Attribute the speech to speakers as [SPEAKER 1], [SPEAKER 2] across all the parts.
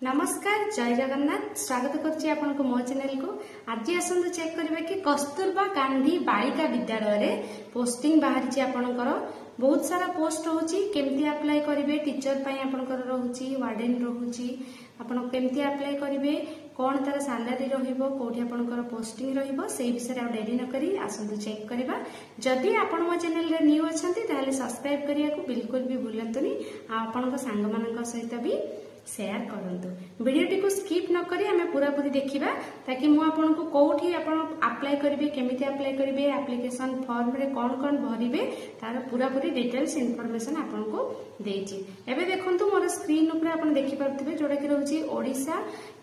[SPEAKER 1] नमस्कार जय जगन्नाथ स्वागत करुच्ची आपनको मो चैनल को। आज आसंतु चेक करबा कि कस्तूरबा गांधी बालिका विद्यालय रे पोस्टिंग बाहरी आपणकर बहुत सारा पोस्ट होची केमती अप्लाई करिवे टीचर पई आपणकर रहूची वार्डन रहूची आपण केमती अप्लाई करिवे कोन तार सैलरी रहिबो कोठी आपणकर पोस्टिंग रहिबो सेही विषय आ डेरी न करी आसंतु चेक करबा। जदि आपण मो चैनल रे न्यू अछंती ताले सब्सक्राइब करिया को बिल्कुल भी भूलंतुनी आपणक सांग मानक सहित भी शेयर करंतु। वीडियो को स्किप न करी हमें पूरा पूरी देखिबा ताकि मु आपन को कोठी आपन अप्लाई करिवे केमिति अप्लाई करिवे एप्लीकेशन फॉर्म रे कोन कोन भरिवे तार पूरा पूरी डिटेल्स इन्फॉर्मेशन आपन को देछि। एबे देखंतु मोर स्क्रीन ऊपर आपन देखि परथिबे जोडा कि रहउछि ओडिशा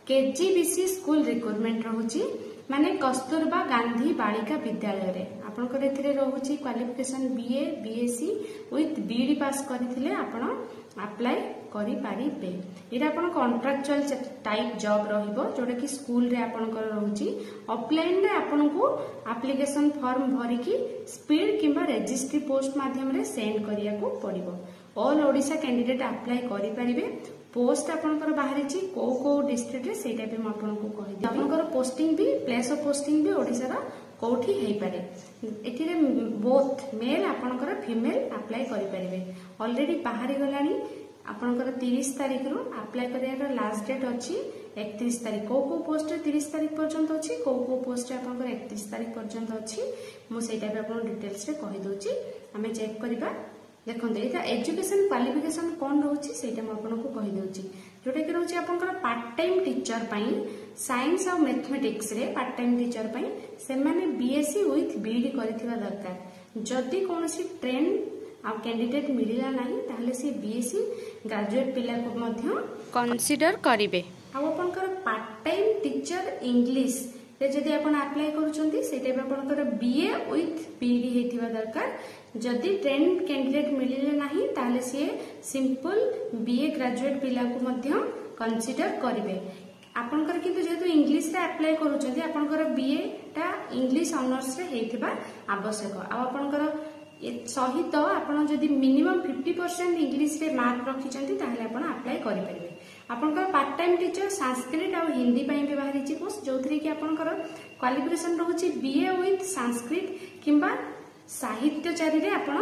[SPEAKER 1] केजीबीसी स्कूल रिक्रूटमेंट रहउछि माने कस्तूरबा गांधी बालिका विद्यालय रे आपनकर एथिरे रहउछि qualification BA BSc with BEd pass करिथिले आपन अप्लाई करि पारिबे। एटा आपन कॉन्ट्रैक्चुअल टाइप जॉब रहिबो जोडा कि स्कूल रे आपनकर रहउछि ऑफलाइन रे आपन को एप्लीकेशन फॉर्म भरि कि स्पीड किबा रजिस्ट्री पोस्ट माध्यम रे सेंड करिया को पड़िबो। ऑल ओडिशा कैंडिडेट अप्लाई करि पारिबे। पोस्ट आपनकर बाहरिछि को डिस्ट्रिक्ट रे सेटा भी म आपन को कहि दे। आपनकर पोस्टिंग भी प्लेस ऑफ पोस्टिंग भी ओडिसा रा कोठी हेई पारे। एथिरे बोथ मेल आपनकर फीमेल अप्लाई करि पारिबे। ऑलरेडी बाहरी गलानी आपनकर 30 तारिख रु अप्लाई करिया लास्ट डेट अछि 31 तारिख। को पोस्ट 30 तारिख पर्यंत अछि को पोस्ट आपनकर 31 तारिख पर्यंत अछि मु सेटा भी आपन डिटेल्स रे कहि दोछि। हमें चेक करबा। देखंते एटा एजुकेशन क्वालिफिकेशन कोन रहउछि सेटा म आपन को कहि दोछि जोटा कि रहउछि आपनकर पार्ट टाइम टीचर पई साइंस और मैथमेटिक्स रे पार्ट टाइम टीचर पई से माने बीएससी विथ बीडी करिथिबा दरकार। जदि कोनोसी ट्रेन आ कैंडिडेट मिलिला नाही ताहले से बीएससी ग्रेजुएट पिला को मध्य कंसीडर करिवे। आ आपनकर पार्ट टाइम टीचर इंग्लिश रे जदि आपण अप्लाई करूछंती सेटा आपनकर बीए विथ बीडी हेतिबा दरकार। जदि ट्रेन कैंडिडेट मिलिले नाही ताहले से सिंपल बीए ग्रेजुएट पिला को मध्य कंसीडर करिवे। आपनकर किंतु जेतु इंग्लिश रे अप्लाई करूछंती आपनकर बीए ता इंग्लिश ऑनर्स रे हेतिबा आवश्यक। आ आपनकर सहित आपण जदि मिनिमम 50% इंग्लिश रे मार्क रखिचंती ताहले आपण अप्लाई करि परिबे। आपनकर पार्ट टाइम टीचर संस्कृत और हिंदी पई भी बाहरिछि पोस्ट जोथरे कि आपनकर क्वालिफिकेशन रहउछि बीए विथ संस्कृत किंबा साहित्यचारी रे आपण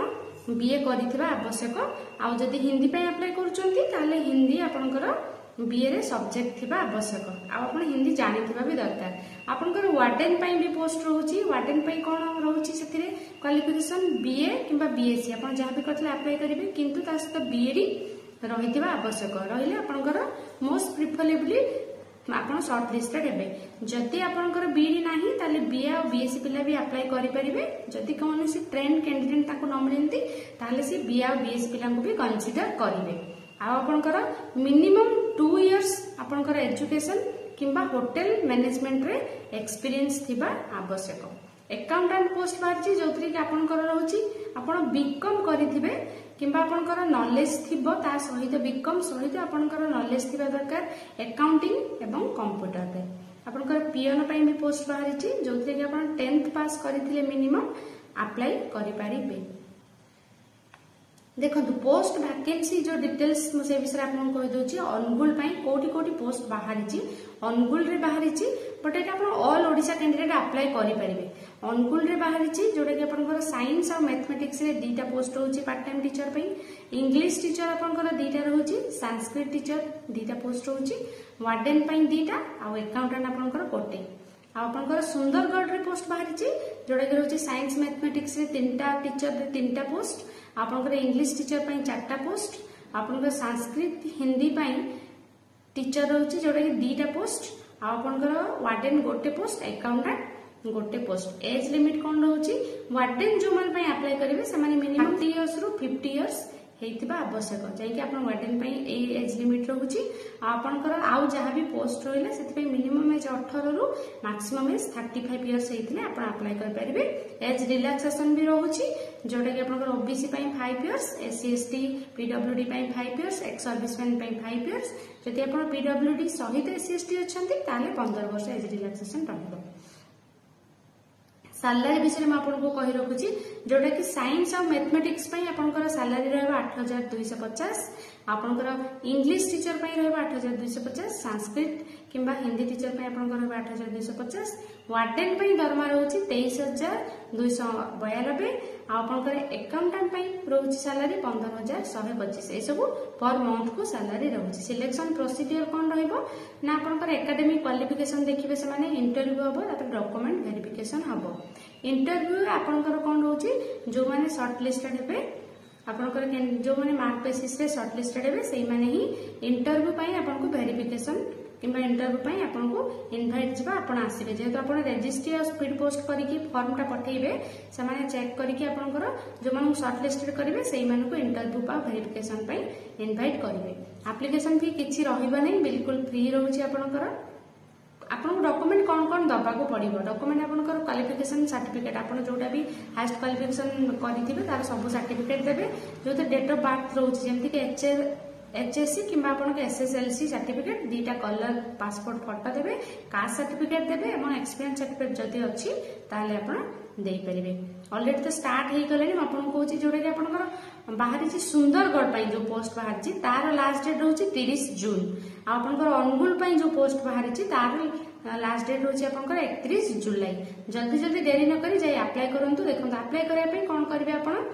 [SPEAKER 1] बीए करिथिबा आवश्यक। आ जदि हिंदी पई अप्लाई करूचंती ताहले हिंदी आपनकर बीए रे सब्जेक्ट थिबा आवश्यक। आ आपण हिंदी जानिथिबा भी दरकार। आपनकर वार्डन पई भी पोस्ट रहउछि वार्डन पई कोन रहउछि सेथिरे क्वालिफिकेशन बीए किंबा बीएससी आपण जहां भी करथले अप्लाई करिवे किंतु ता सहित बीएडी रहिथिबा आवश्यक। रहिले आपनकर मोस्ट प्रिफरेबली आपण शॉर्ट लिस्टेड हेबे। जदि आपनकर बीडी नाही ताले बीए और बीएससी पिला भी अप्लाई करि परिबे। जदि कोनोसी ट्रेन कैंडिडेट ताको न मिलंती ताले से बीए और बीएससी पिला को भी कंसीडर करिवे। आ आपनकर मिनिमम 2 इयर्स आपनकर एजुकेशन किंबा होटल मैनेजमेंट रे एक्सपीरियंस थिबा आवश्यक। अकाउंटेंट पोस्ट बारछि जोथरे कि आपनकर रहउछि आपण बीकॉम करिथिबे किंबा आपनकर नॉलेज थिबो ता सहित बीकॉम सहित आपनकर नॉलेज थिबा दरकार अकाउंटिंग एवं कंप्यूटर रे। आपनकर पीएन पई भी पोस्ट बाहरिछि जोथरे कि आपण 10th पास करिथिले मिनिमम अप्लाई करि पारिबे। देखंतु पोस्ट वैकेंसी जो डिटेल्स मुझे विषय आपन कहि दोछि अनुगुल पई कोठी कोठी पोस्ट बाहरिछि अनुगुल रे बाहरिछि बट एटा आपण ऑल ओडिशा कैंडिडेट अप्लाई करि परिबे। अनुगुल रे बाहरिछि जोटा कि आपनकर साइंस और मैथमेटिक्स रे दीटा पोस्ट होछि पार्ट टाइम टीचर पई इंग्लिश टीचर आपनकर दीटा रहउछि संस्कृत टीचर दीटा पोस्ट होछि वार्डन पई दीटा आ अकाउंटेंट आपनकर कोटे। आपनकर सुंदरगढ़ रे पोस्ट बाहरिछि जोटा कि रहउछि साइंस मैथमेटिक्स रे 3टा टीचर रे 3टा पोस्ट आपनकर इंग्लिश टीचर पई 4टा पोस्ट आपनकर संस्कृत हिंदी पई टीचर रहउछि जोटा कि 2टा पोस्ट आपनकर वार्डन गोटे पोस्ट अकाउंटेंट गोटे पोस्ट। एज लिमिट कोन रहउछि वार्डन जो मन पई अप्लाई करिवे से माने मिनिमम 30 इयर्स रु 50 इयर्स हेतिबा आवश्यक जाय कि आपण वार्डन पई ए एज लिमिट रहउछि। आपनकर आउ जहां भी पोस्ट रहिला सेति पई मिनिमम एज 18 रु मैक्सिमम एज 35 इयर्स हेतिले आपण अप्लाई कर परिबे। एज रिलैक्सेशन भी रहउछि जोटा कि आपनकर ओबीसी पई 5 इयर्स एससी एसटी पीडब्ल्यूडी पई 5 इयर्स एक्स सर्विसमैन पई 5 इयर्स जदि आपण पीडब्ल्यूडी सहित एससी एसटी अछंती ताले 15 वर्ष एज रिलैक्सेशन रहइबो। सैलरी विषय में आपको कही रखुची जोटा कि साइंस और मैथमेटिक्स पई आपनकर सैलरी रहबा 8250 आपनकर इंग्लिश टीचर पई रहबा 8250, संस्कृत किंबा हिंदी टीचर पई आपनकर रहबा 8250, वार्डन पई दरमा रहउची 23292, आपनकर अकाउंटेंट पई रहउची सैलरी 15125। ए सब पर मंथ को सैलरी रहउची। सिलेक्शन प्रोसीजर कोन रहइबो ना आपनकर एकेडमिक क्वालिफिकेशन देखिबे से माने इंटरव्यू हबो, तापर डॉक्यूमेंट वेरिफिकेशन हबो। इंटरव्यू आपनकर कोन रहउची जो माने शॉर्ट लिस्टेड हेबे, आपनकर जो माने मार्क बेसिस रे शॉर्ट लिस्टेड हेबे सेही माने ही इंटरव्यू पई आपनको वेरिफिकेशन किंबा इंटरव्यू पई आपनको इनवाइट जिबा आपण आसीबे। जेहेतु आपण रजिस्ट्री और स्पीड पोस्ट करिकि फॉर्म टा पठेइबे से माने चेक करिकि आपनकर जो माने शॉर्ट लिस्टेड करिवे सेही मानको इंटरव्यू पा वेरिफिकेशन पई इनवाइट करिवे। एप्लीकेशन फी किछि रहिबा नै, बिल्कुल फ्री रहउची आपनकर। आपन डॉक्यूमेंट कौन कौन दबा को पड़िबो, डॉक्यूमेंट आपनकर क्वालिफिकेशन सर्टिफिकेट आपन जोटा भी हाईएस्ट क्वालिफिकेशन करिथिबे तार सब सर्टिफिकेट देबे, जोते डेट ऑफ बर्थ रहउची जेमति के एचएससी किंबा आपन के एसएसएलसी सर्टिफिकेट, दीटा कलर पासपोर्ट फोटो देबे, कास्ट सर्टिफिकेट देबे एवं एक्सपीरियंस सर्टिफिकेट जदि अछि ताले आपन देई परिबे। ऑलरेडी तो स्टार्ट हे गलेनी, आपन कहूची जोटा कि आपनकर बाहरी छी सुंदरगढ़ पई जो पोस्ट बाहर छी तार लास्ट डेट रहउची 30 जून। आपनकर अनुगुल पई जो पोस्ट बाहरी छी तार लास्ट डेट रहउची आपनकर 31 जुलाई। जल्दी जल्दी देरी न करी जाई अप्लाई करंतु। देखंतु अप्लाई करिया पे कोन करबे आपन,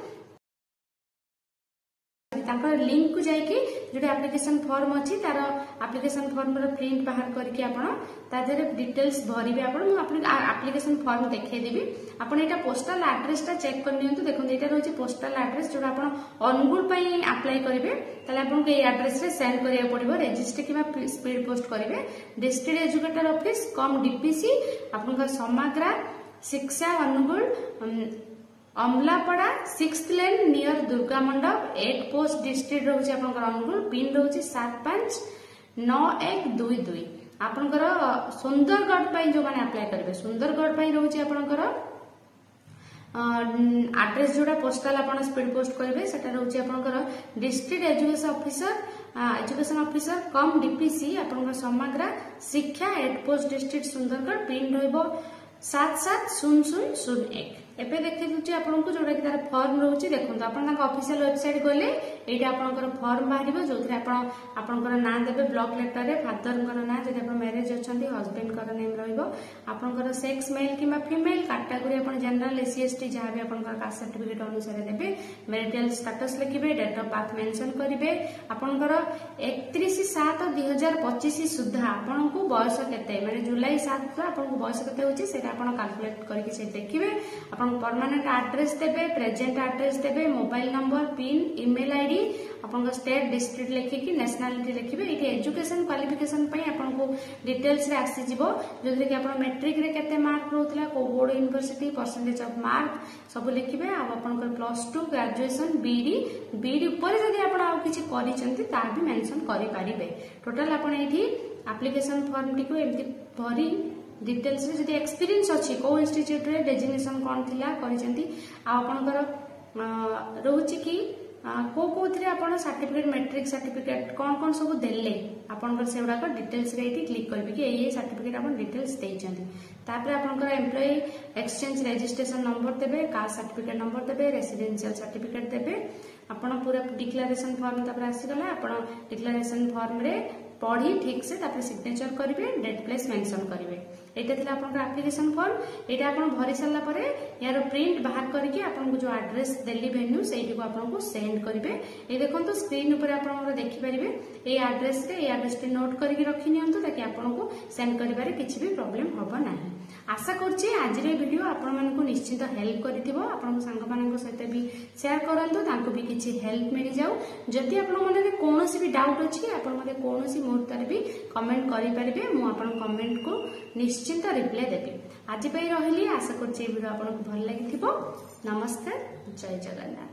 [SPEAKER 1] ताकर लिंक को जाई कि जोटा एप्लीकेशन फॉर्म अछि तार एप्लीकेशन फॉर्म रो प्रिंट बाहर करके आपन ता देरे डिटेल्स भरिबे। आपन एप्लीकेशन फॉर्म देखै देबी, आपन एटा पोस्टल एड्रेस टा चेक कर नियंतु। देखंतु एटा रहउची पोस्टल एड्रेस जोटा आपन अनुगुल पई अप्लाई करिवे ताले आपन के एड्रेस रे सेंड करिया पड़िबो। रजिस्ट्री किबा स्पीड पोस्ट करिवे। डिस्ट्रिक्ट एजुकेटर ऑफिस कम डीपीसी आपन का समाग्रा शिक्षा अनुगुल अमलापड़ा 6th लेन नियर दुर्गा मंडप 8 पोस्ट डिस्ट्रिक्ट रहउची आपनकर अनुगुल। पिन रहउची 759122। आपनकर सुंदरगढ़ पई जो माने अप्लाई करबे, सुंदरगढ़ पई रहउची आपनकर एड्रेस जोड़ा पोस्टल आपन स्पीड पोस्ट करिवे सेटा रहउची आपनकर डिस्ट्रिक्ट एजुकेशन ऑफिसर कम डीपीसी आपनकर समाग्रा शिक्षा 8 पोस्ट डिस्ट्रिक्ट सुंदरगढ़। पिन रहइबो 770001। एबे देखि दुची आपनको जोडा कि तार फॉर्म रहउची। देखंतु आपन का ऑफिशियल वेबसाइट गले एटा आपनकर फॉर्म बाहरिबो जोथि आपनकर नाम देबे ब्लॉक लेटर रे, फादर कर नाम जदि आपन मैरिज अछंती हस्बैंड कर नेम रहइबो, आपनकर सेक्स मेल किबा फीमेल, कैटेगरी आपन जनरल एससी एसटी जहां भी आपनकर कास्ट सर्टिफिकेट अनुसार देबे, मैरिटल स्टेटस लिखिबे, डेट ऑफ बर्थ मेंशन करिवे, आपनकर 31/7/2025 सुद्धा आपनको बयस केते माने जुलाई 7 आपनको बयस केते होची सेटा आपन कैलकुलेट करके से देखिबे। आपन परमानेंट एड्रेस देबे, प्रेजेंट एड्रेस देबे, mobile number, pin, email ID, आपन स्टेट डिस्ट्रिक्ट लेखिकी नेशनलिटी लिखिबे। इटे एजुकेशन क्वालिफिकेशन पई आपनको डिटेल्स रे आसी जिवो, जोथि कि आपन मैट्रिक रे केते मार्क रहउतला, को board university percentage of mark सब लिखिबे। आ आपनकर +2 ग्रेजुएशन बीडी ऊपर जदि आपन आ किछि करिसंती ता भी मेंशन करि परिबे। टोटल आपन एठी एप्लीकेशन फॉर्म टिको एमति भरी डिटेल्स रे जदि एक्सपीरियंस अछि को इंस्टीट्यूट रे डेजिग्नेशन कोन थिला करिसंती आ आपनकर रहउची कि को कोथरे आपण सर्टिफिकेट मैट्रिक सर्टिफिकेट कोन कोन सब देले आपनकर सेउडा को डिटेल्स रे एठी क्लिक करबे कि ए सर्टिफिकेट आपण डिटेल्स देइचंती। तापर आपनकर एम्प्लॉय एक्सचेंज रजिस्ट्रेशन नंबर देबे, कास्ट सर्टिफिकेट नंबर देबे, रेसिडेंशियल सर्टिफिकेट देबे। आपण पूरा डिक्लेरेशन फॉर्म तापर आसी गला, आपण डिक्लेरेशन फॉर्म रे पढ़ी ठीक से तापर सिग्नेचर करिवे, डेट प्लेस मेंशन करिवे। एटा थिला आपनकर एप्लीकेशन फॉर्म। एटा आपण भरि सारला परे यार प्रिंट बाहर करके आपन को जो एड्रेस दिल्ली वेन्यू सेठी को आपन को सेंड करिवे। ए देखंतु स्क्रीन ऊपर आपन हमरा देखि परिवे ए एड्रेस रे, ए एड्रेस पे नोट करके रखि नियंतु ताकि आपन को सेंड करिबारे किछि भी प्रॉब्लम होबा नाही। आशा करछि आज रे वीडियो आपन मन को निश्चित हेल्प करिथिबो। आपन संग मानन को सहित भी शेयर करंतु, तांको भी किछि हेल्प मिलि जाऊ। जदि आपन मन रे कोनोसी भी डाउट अछि आपन मते कोनोसी मुहूर्त रे भी कमेंट करि परिबे, मु आपन कमेंट को निश्चित रिप्लाई देबी। आज पई रहिली, आशा करछि वीडियो आपन को भल लागिथिबो। नमस्कार, जय जगन्नाथ।